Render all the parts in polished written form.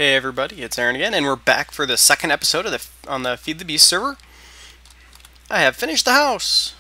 Hey everybody, it's Aaron again, and we're back for the second episode of on the Feed the Beast server. I have finished the house!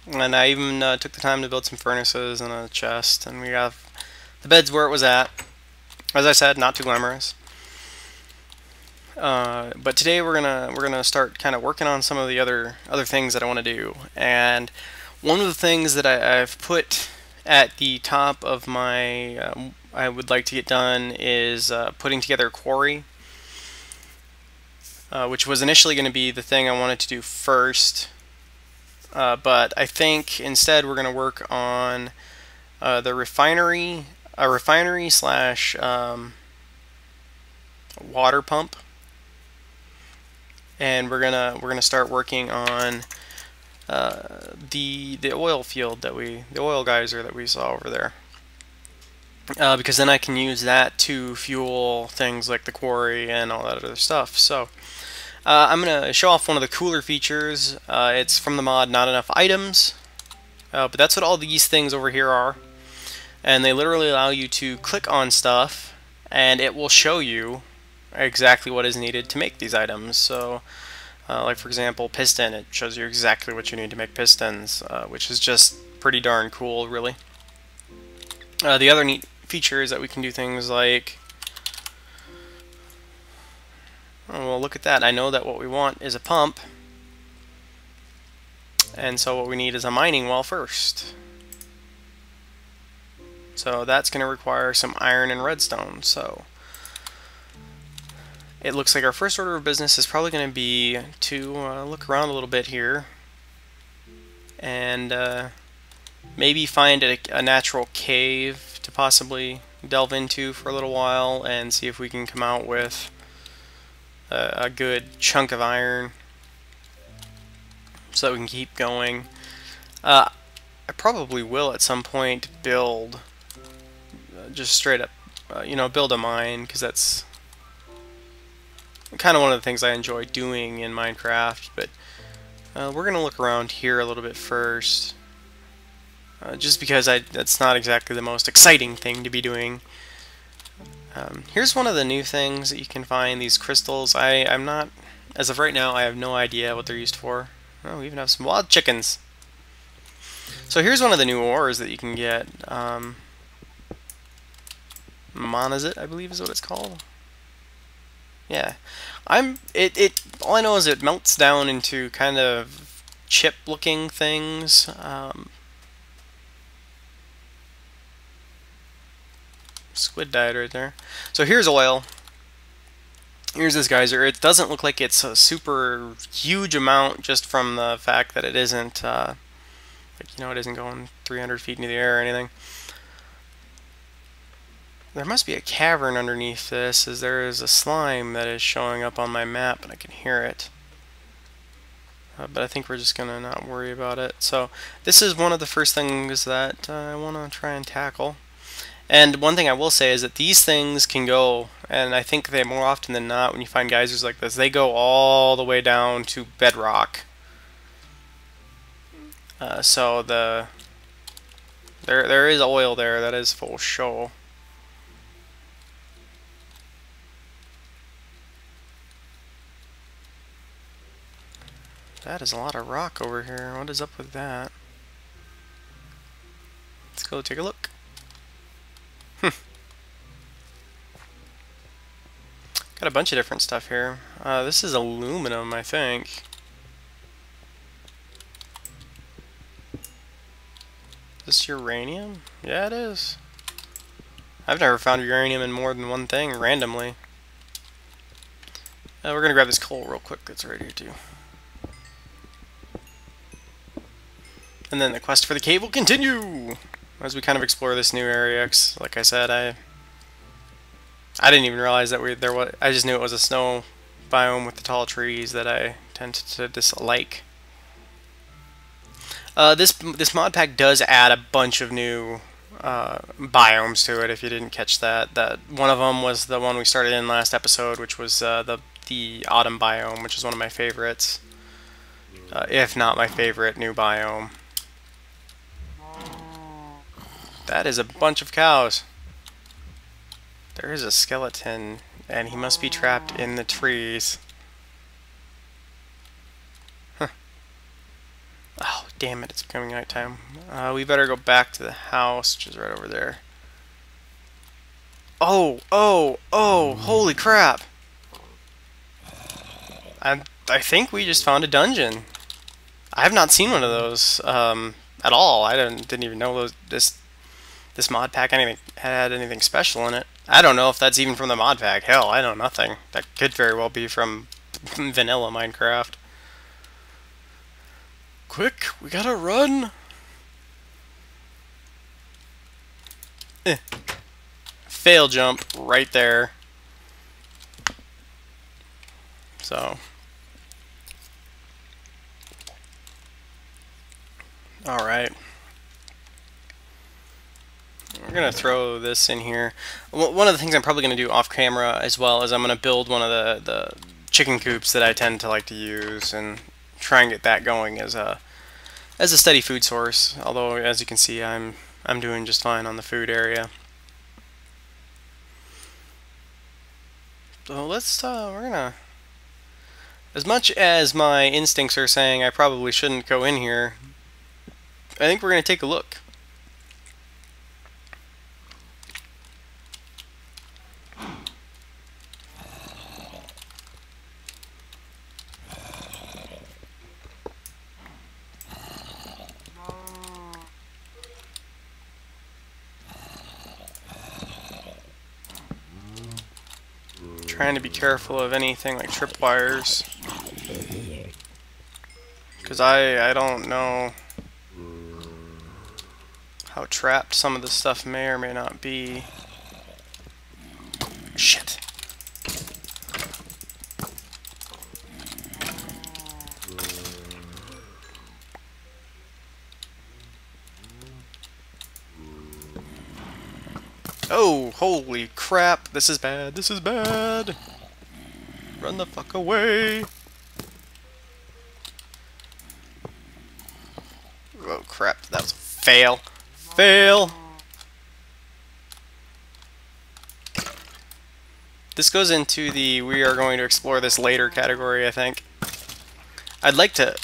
And I even took the time to build some furnaces and a chest, and we have the beds where it was at. As I said, not too glamorous. But today we're gonna start kind of working on some of the other things that I want to do. And one of the things that I've put at the top of my I would like to get done is putting together a quarry, which was initially going to be the thing I wanted to do first. But I think instead we're going to work on the refinery, a refinery slash water pump, and we're gonna start working on the oil field the oil geyser that we saw over there. Because then I can use that to fuel things like the quarry and all that other stuff. So I'm going to show off one of the cooler features. It's from the mod Not Enough Items, but that's what all these things over here are. And they literally allow you to click on stuff and it will show you exactly what is needed to make these items. So like for example, piston, it shows you exactly what you need to make pistons, which is just pretty darn cool, really. The other neat feature is that we can do things like, oh, well, look at that. I know that what we want is a pump, and so what we need is a mining well first. So that's going to require some iron and redstone. So it looks like our first order of business is probably going to be to look around a little bit here and maybe find a natural cave to possibly delve into for a little while and see if we can come out with a good chunk of iron so that we can keep going. I probably will at some point build just straight up, build a mine, because that's kind of one of the things I enjoy doing in Minecraft. But we're going to look around here a little bit first. Just because that's not exactly the most exciting thing to be doing. Here's one of the new things that you can find, these crystals. I'm not, as of right now, I have no idea what they're used for. Oh, we even have some wild chickens. So here's one of the new ores that you can get. Monazite, I believe is what it's called. Yeah. All I know is it melts down into kind of chip looking things. Squid died right there. So here's oil. Here's this geyser. It doesn't look like it's a super huge amount just from the fact that it isn't, it isn't going 300 feet into the air or anything. There must be a cavern underneath this, as there is a slime that is showing up on my map and I can hear it. But I think we're just gonna not worry about it. So this is one of the first things that I want to try and tackle. And one thing I will say is that these things can go, and I think they more often than not, when you find geysers like this, they go all the way down to bedrock. So there is oil there, that is full show. That is a lot of rock over here. What is up with that? Let's go take a look. Got a bunch of different stuff here. This is aluminum, I think. Is this uranium? Yeah, it is. I've never found uranium in more than one thing randomly. We're gonna grab this coal real quick that's right here too. And then the quest for the cave will continue as we kind of explore this new area. Like I said, I didn't even realize that I just knew it was a snow biome with the tall trees that I tend to dislike. This mod pack does add a bunch of new biomes to it. If you didn't catch that, one of them was the one we started in last episode, which was the autumn biome, which is one of my favorites, if not my favorite new biome. That is a bunch of cows. There is a skeleton, and he must be trapped in the trees. Huh. Oh, damn it, it's becoming nighttime. We better go back to the house, which is right over there. Oh, oh, oh, holy crap! I think we just found a dungeon. I have not seen one of those at all. I didn't even know this mod pack had anything special in it. I don't know if that's even from the mod pack. Hell, I know nothing. That could very well be from vanilla Minecraft. Quick, we gotta run. Fail jump right there. So, all right. We're gonna throw this in here. One of the things I'm probably gonna do off camera as well is I'm gonna build one of the chicken coops that I tend to like to use and try and get that going as a steady food source. Although, as you can see, I'm doing just fine on the food area. So we're gonna, as much as my instincts are saying I probably shouldn't go in here, I think we're gonna take a look. Trying to be careful of anything like tripwires, because I don't know how trapped some of this stuff may or may not be. Shit. Oh, holy crap, this is bad, this is bad! Run the fuck away! Oh crap, that was a fail! Fail! This goes into the we are going to explore this later category, I think. I'd like to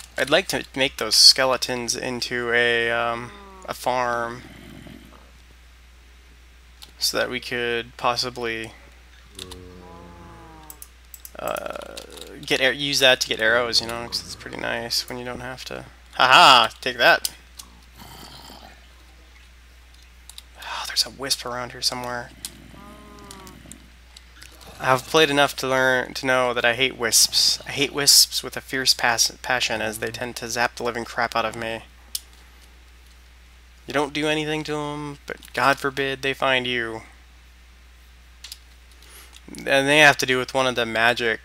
make those skeletons into a farm, so that we could possibly use that to get arrows, you know, because it's pretty nice when you don't have to. Haha! Take that! Oh, there's a wisp around here somewhere. I've played enough to know that I hate wisps. I hate wisps with a fierce passion, as they tend to zap the living crap out of me. You don't do anything to them, but God forbid they find you. And they have to do with one of the magic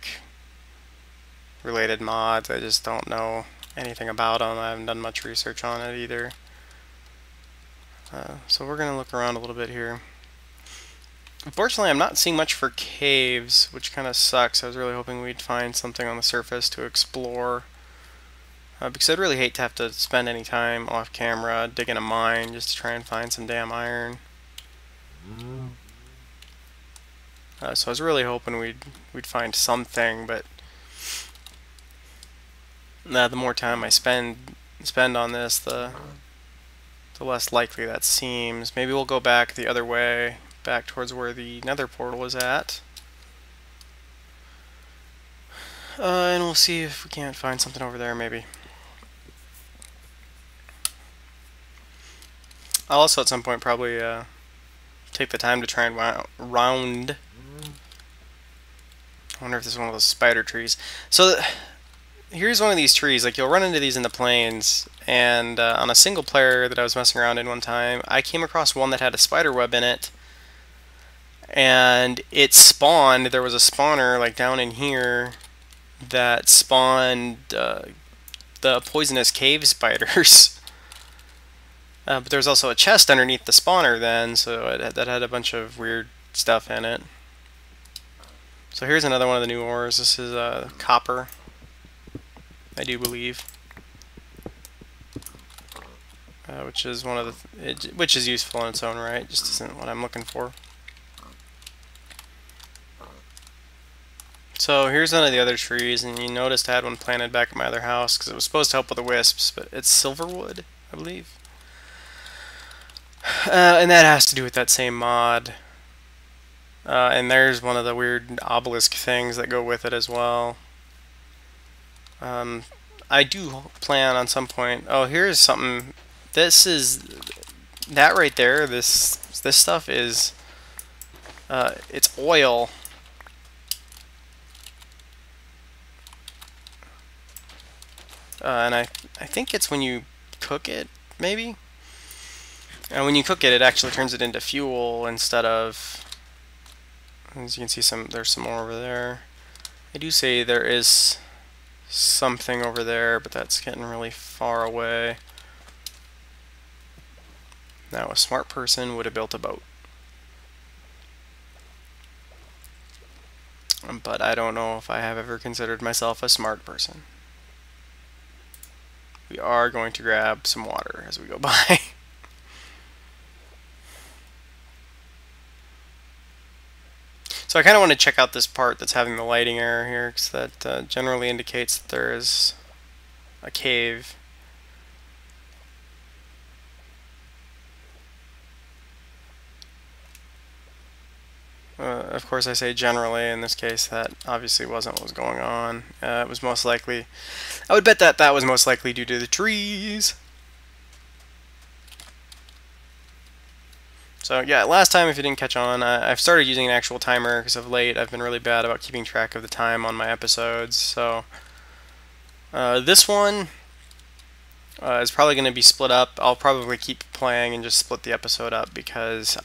related mods. I just don't know anything about them. I haven't done much research on it either. So we're going to look around a little bit here. Unfortunately, I'm not seeing much for caves, which kind of sucks. I was really hoping we'd find something on the surface to explore. Because I'd really hate to have to spend any time off camera digging a mine just to try and find some damn iron. So I was really hoping we'd find something, but the more time I spend on this, the less likely that seems. Maybe we'll go back the other way, back towards where the nether portal is at. And we'll see if we can't find something over there, maybe. I'll also at some point probably take the time to try and round. I wonder if this is one of those spider trees. So here's one of these trees. Like, you'll run into these in the plains, and on a single player that I was messing around in one time, I came across one that had a spider web in it, and it spawned. There was a spawner like down in here that spawned the poisonous cave spiders. But there was also a chest underneath the spawner then, so that had a bunch of weird stuff in it. So here's another one of the new ores. This is copper, I do believe, which is one of which is useful in its own right. Just isn't what I'm looking for. So here's one of the other trees, and you noticed I had one planted back at my other house because it was supposed to help with the wisps, but it's silverwood, I believe. And that has to do with that same mod. And there's one of the weird obelisk things that go with it as well. I do plan on some point. Oh, here's something. This is that right there. This stuff is it's oil. And I think it's when you cook it, maybe. And when you cook it, it actually turns it into fuel instead of. As you can see, there's some more over there. I do say there is something over there, but that's getting really far away. Now, a smart person would have built a boat. But I don't know if I have ever considered myself a smart person. We are going to grab some water as we go by. So I kind of want to check out this part that's having the lighting error here, because that generally indicates that there is a cave. Of course I say generally, in this case that obviously wasn't what was going on. It was most likely, I would bet that that was most likely due to the trees. So yeah, last time, if you didn't catch on, I've started using an actual timer because of late I've been really bad about keeping track of the time on my episodes. So this one is probably going to be split up. I'll probably keep playing and just split the episode up because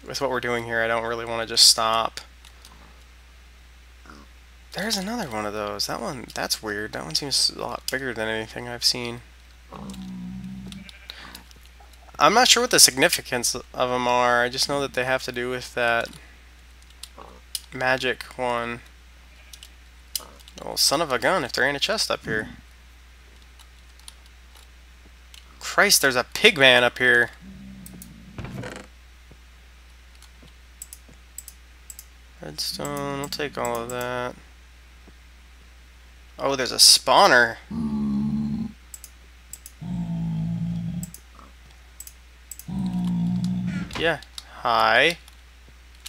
with what we're doing here, I don't really want to just stop. There's another one of those. That one, that's weird. That one seems a lot bigger than anything I've seen. I'm not sure what the significance of them are. I just know that they have to do with that magic one. Oh, son of a gun, if there ain't a chest up here. Christ, there's a pig man up here. Redstone, we'll take all of that. Oh, there's a spawner. Yeah. Hi.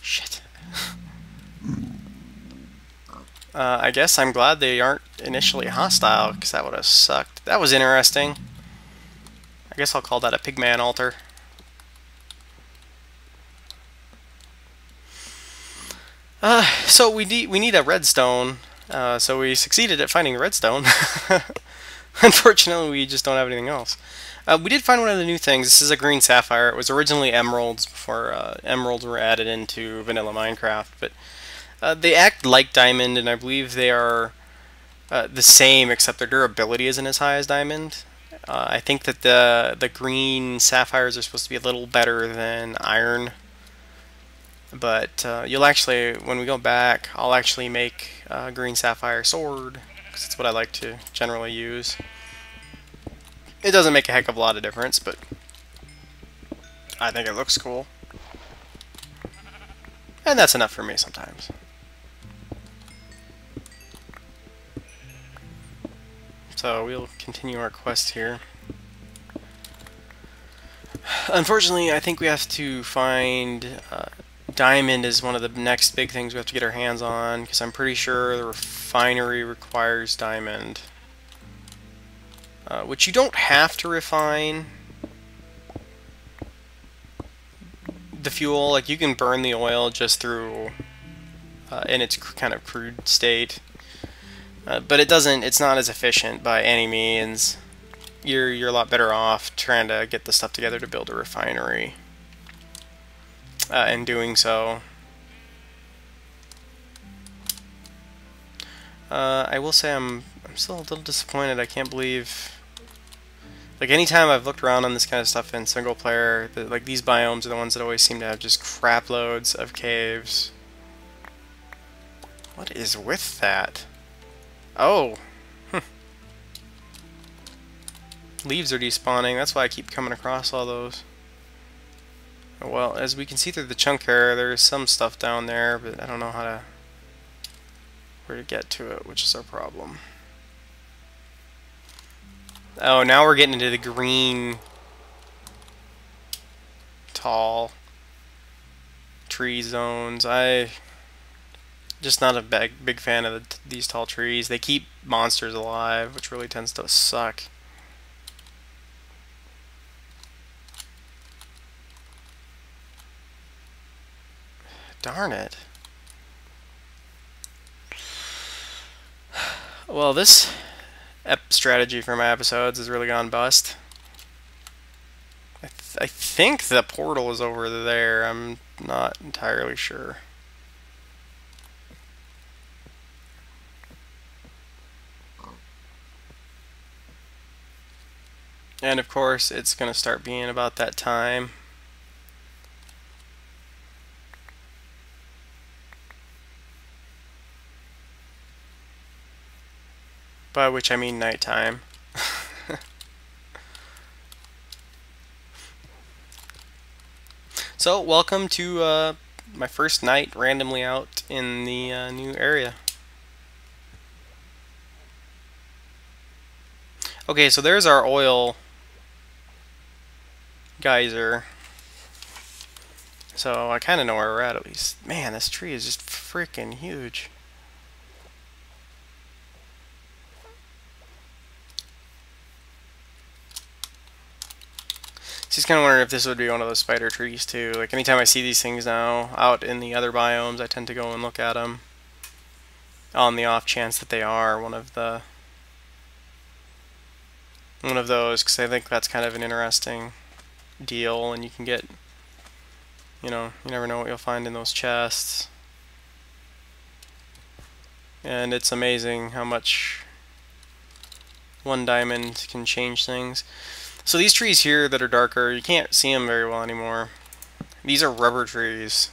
Shit. I guess I'm glad they aren't initially hostile, because that would have sucked. That was interesting. I guess I'll call that a pigman altar. So we need a redstone. So we succeeded at finding redstone. Unfortunately, we just don't have anything else. We did find one of the new things. This is a green sapphire. It was originally emeralds before emeralds were added into vanilla Minecraft, but they act like diamond, and I believe they are the same, except their durability isn't as high as diamond. I think that the green sapphires are supposed to be a little better than iron. But you'll actually, when we go back, I'll actually make a green sapphire sword, because it's what I like to generally use. It doesn't make a heck of a lot of difference, but I think it looks cool. And that's enough for me sometimes. So we'll continue our quest here. Unfortunately, I think we have to find diamond is one of the next big things we have to get our hands on, because I'm pretty sure the refinery requires diamond. Which you don't have to refine the fuel. Like, you can burn the oil just through in its kind of crude state. But it's not as efficient by any means. You're a lot better off trying to get the stuff together to build a refinery. In doing so, I will say I'm still a little disappointed. I can't believe, like, anytime I've looked around on this kind of stuff in single player, like, these biomes are the ones that always seem to have just crap loads of caves. What is with that? Oh, leaves are despawning. That's why I keep coming across all those. Well, as we can see through the chunk here, there's some stuff down there, but I don't know how to where to get to it, which is our problem. Oh, now we're getting into the green tall tree zones. I just not a big fan of these tall trees. They keep monsters alive, which really tends to suck. Darn it. Well, this strategy for my episodes has really gone bust. I think the portal is over there. I'm not entirely sure. And of course, it's going to start being about that time. By which I mean nighttime. So, welcome to my first night randomly out in the new area. Okay, so there's our oil geyser. So I kind of know where we're at least. Man, this tree is just freaking huge. Just kind of wondering if this would be one of those spider trees too. Like anytime I see these things now out in the other biomes, I tend to go and look at them on the off chance that they are one of those, because I think that's kind of an interesting deal, and you can get, you know, you never know what you'll find in those chests. And it's amazing how much one diamond can change things. So these trees here that are darker, you can't see them very well anymore. These are rubber trees.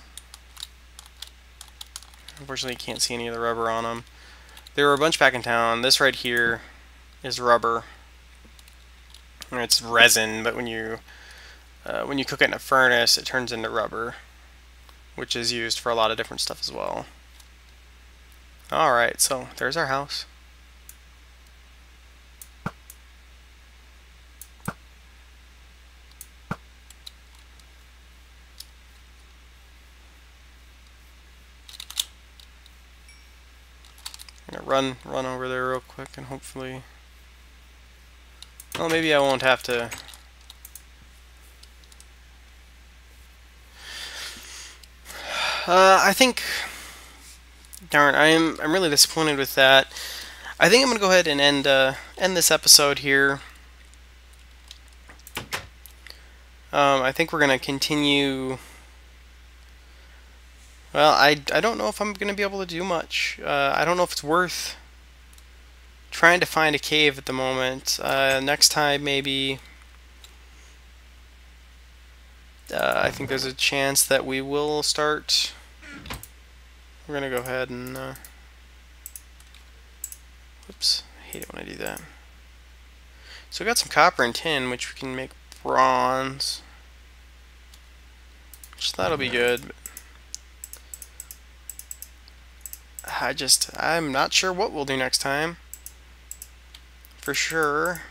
Unfortunately, you can't see any of the rubber on them. There were a bunch back in town. This right here is rubber. It's resin, but when you cook it in a furnace, it turns into rubber, which is used for a lot of different stuff as well. Alright, so there's our house. I'm gonna run over there real quick and hopefully... Well, maybe I won't have to... I think... Darn, I'm really disappointed with that. I think I'm gonna go ahead and end this episode here. I think we're gonna continue... Well, I don't know if I'm going to be able to do much. I don't know if it's worth trying to find a cave at the moment. Next time, maybe... I think there's a chance that we will start... We're going to go ahead and... Whoops, I hate it when I do that. So we got some copper and tin, which we can make bronze. Which that'll be good. But I'm not sure what we'll do next time. For sure.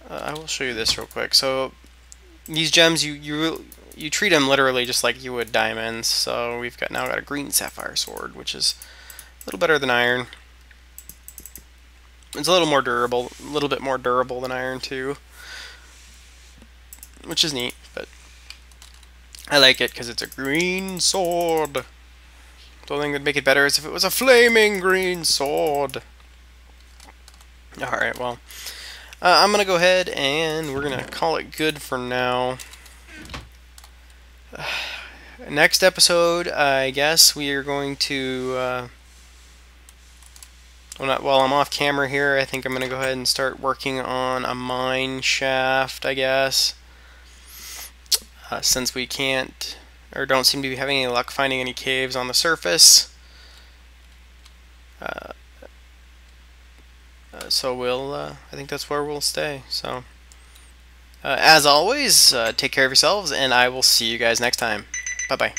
I will show you this real quick. So these gems, you treat them literally just like you would diamonds. So we've now got a green sapphire sword, which is a little better than iron. It's a little more durable, a little bit more durable than iron too, which is neat. But I like it because it's a green sword. The only thing that would make it better is if it was a flaming green sword. Alright, well, I'm going to go ahead and we're going to call it good for now. Next episode, I guess we are going to... while I'm off camera here, I think I'm going to go ahead and start working on a mine shaft, I guess. Since we can't... or don't seem to be having any luck finding any caves on the surface. So we'll, I think that's where we'll stay. So, as always, take care of yourselves, and I will see you guys next time. Bye-bye.